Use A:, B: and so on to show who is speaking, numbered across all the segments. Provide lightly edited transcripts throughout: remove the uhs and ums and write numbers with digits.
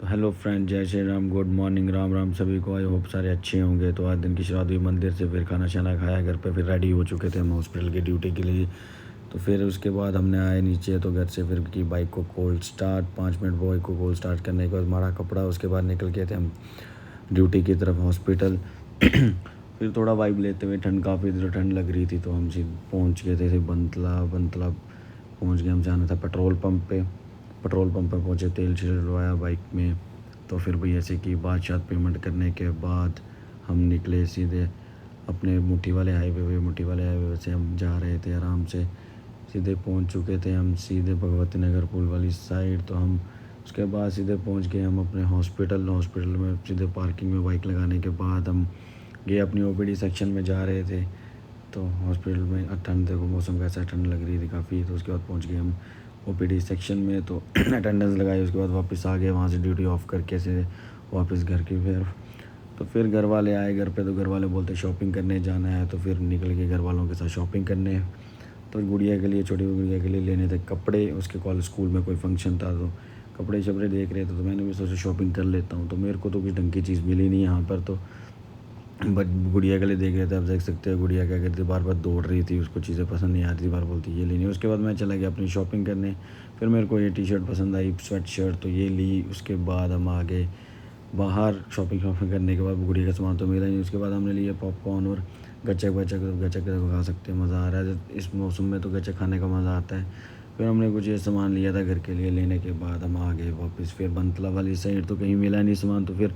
A: तो hello friend, जय Shri Ram, good morning, Ram Ram सभी को। आई होप सारे अच्छे होंगे। तो आज दिन की शुरुआत हुई मंदिर से, फिर खाना शाना खाया घर पे, फिर रेडी हो चुके थे हम हॉस्पिटल की ड्यूटी के लिए। तो फिर उसके बाद हमने आए नीचे, तो घर से फिर की बाइक को कोल्ड स्टार्ट, 5 मिनट बाइक को कोल्ड स्टार्ट करने के बाद मारा कपड़ा, उसके बाद निकल गए थे हम ड्यूटी की तरफ हॉस्पिटल। फिर थोड़ा वाइब लेते हुए, ठंड काफ़ी देर ठंड लग रही थी, तो हम सीधे पहुँच गए थे बंतला बंतला पहुँच गए। हम जाना था पेट्रोल पंप पे। पेट्रोल पंप पे पहुँचे, तेल शेल डलवाया बाइक में। तो फिर वही ऐसे की बादशाह पेमेंट करने के बाद हम निकले सीधे अपने मुट्ठी वाले हाईवे से हम जा रहे थे आराम से। सीधे पहुंच चुके थे हम सीधे भगवती नगर पुल वाली साइड। तो हम उसके बाद सीधे पहुंच गए हम अपने हॉस्पिटल में। सीधे पार्किंग में बाइक लगाने के बाद हम गए अपनी ओपीडी सेक्शन में जा रहे थे। तो हॉस्पिटल में ठंड, देखो मौसम कैसा, ठंड लग रही थी काफ़ी। तो उसके बाद पहुंच गए हम ओपीडी सेक्शन में, तो अटेंडेंस लगाई। उसके बाद वापस आ गए वहाँ से ड्यूटी ऑफ करके से वापस घर की। फिर घर वाले आए घर पे, तो घर वाले बोलते शॉपिंग करने जाना है। तो फिर निकल के घर वालों के साथ शॉपिंग करने। तो गुड़िया के लिए, छोटी गुड़िया के लिए लेने थे कपड़े। उसके कॉलेज स्कूल में कोई फंक्शन था, तो कपड़े शपड़े देख रहे थे। तो मैंने भी सोचा शॉपिंग कर लेता हूँ। तो मेरे को तो कुछ ढंग की चीज़ मिली नहीं यहाँ पर, तो बट गुड़िया के लिए देख रहे थे। आप देख सकते हो गुड़िया क्या करती, बार बार दौड़ रही थी, उसको चीज़ें पसंद नहीं आ रही थी, बार बोलती ये लेनी। उसके बाद मैं चला गया अपनी शॉपिंग करने। फिर मेरे को ये टी शर्ट पसंद आई, स्वेट शर्ट, तो ये ली। उसके बाद हम आ गए बाहर। शॉपिंग करने के बाद गुड़िया का सामान तो मिला नहीं। उसके बाद हमने लिए पॉपकॉर्न और गचक वचक। गचक खा सकते हैं, मज़ा आ रहा है इस मौसम में, तो गचक खाने का मज़ा आता है। फिर हमने कुछ ये सामान लिया था घर के लिए। लेने के बाद हम आ गए वापस। फिर बंतला वाली साइड तो कहीं मिला नहीं सामान, तो फिर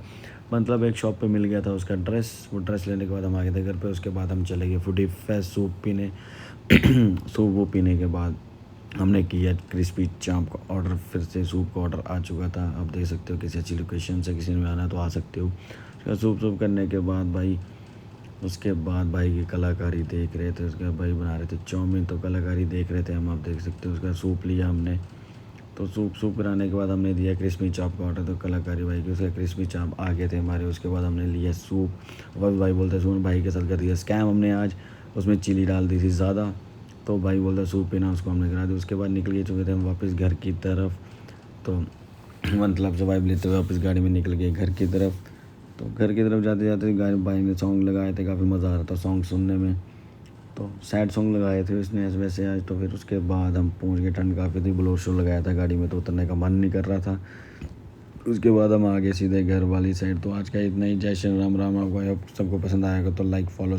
A: मतलब एक शॉप पे मिल गया था उसका ड्रेस। वो ड्रेस लेने के बाद हम आ गए थे घर पे। उसके बाद हम चले गए फूडी फेस्ट सूप पीने। सूप वो पीने के बाद हमने किया क्रिस्पी चाप का ऑर्डर। फिर से सूप का ऑर्डर आ चुका था। आप देख सकते हो किसी अच्छी लोकेशन से किसी ने आना है तो आ सकते हो। उसका सूप करने के बाद भाई, उसके बाद भाई की कलाकारी देख रहे थे। उसके बाद भाई बना रहे थे चाउमीन, तो कलाकारी देख रहे थे हम। आप देख सकते हो उसका सूप लिया हमने। तो सूप कराने के बाद हमने दिया क्रिस्पी चाप का ऑर्डर। तो कलाकारी भाई की उसका क्रिस्पी चाप आ गए थे हमारे। उसके बाद हमने लिया सूप। बस भाई बोलते सुन, भाई के साथ कर दिया स्कैम हमने आज। उसमें चिली डाल दी थी ज़्यादा, तो भाई बोलता सूप पीना, उसको हमने करा दिया। उसके बाद निकल चुके थे हम वापस घर की तरफ। तो मतलब से वाइब लेते हुए वापस गाड़ी में निकल गए घर की तरफ। तो घर की तरफ जाते जाते गाड़ी भाई ने सॉन्ग लगाए थे, काफ़ी मज़ा आ रहा था सॉन्ग सुनने में। तो सैड सॉन्ग लगाए थे उसने वैसे आज। तो फिर उसके बाद हम पहुंच गए, ठंड काफ़ी थी, ब्लो शो लगाया था गाड़ी में, तो उतरने का मन नहीं कर रहा था। उसके बाद हम आ गए सीधे घर वाली साइड। तो आज का इतना ही। जय श्री राम, राम। आपको सबको पसंद आएगा तो लाइक फॉलो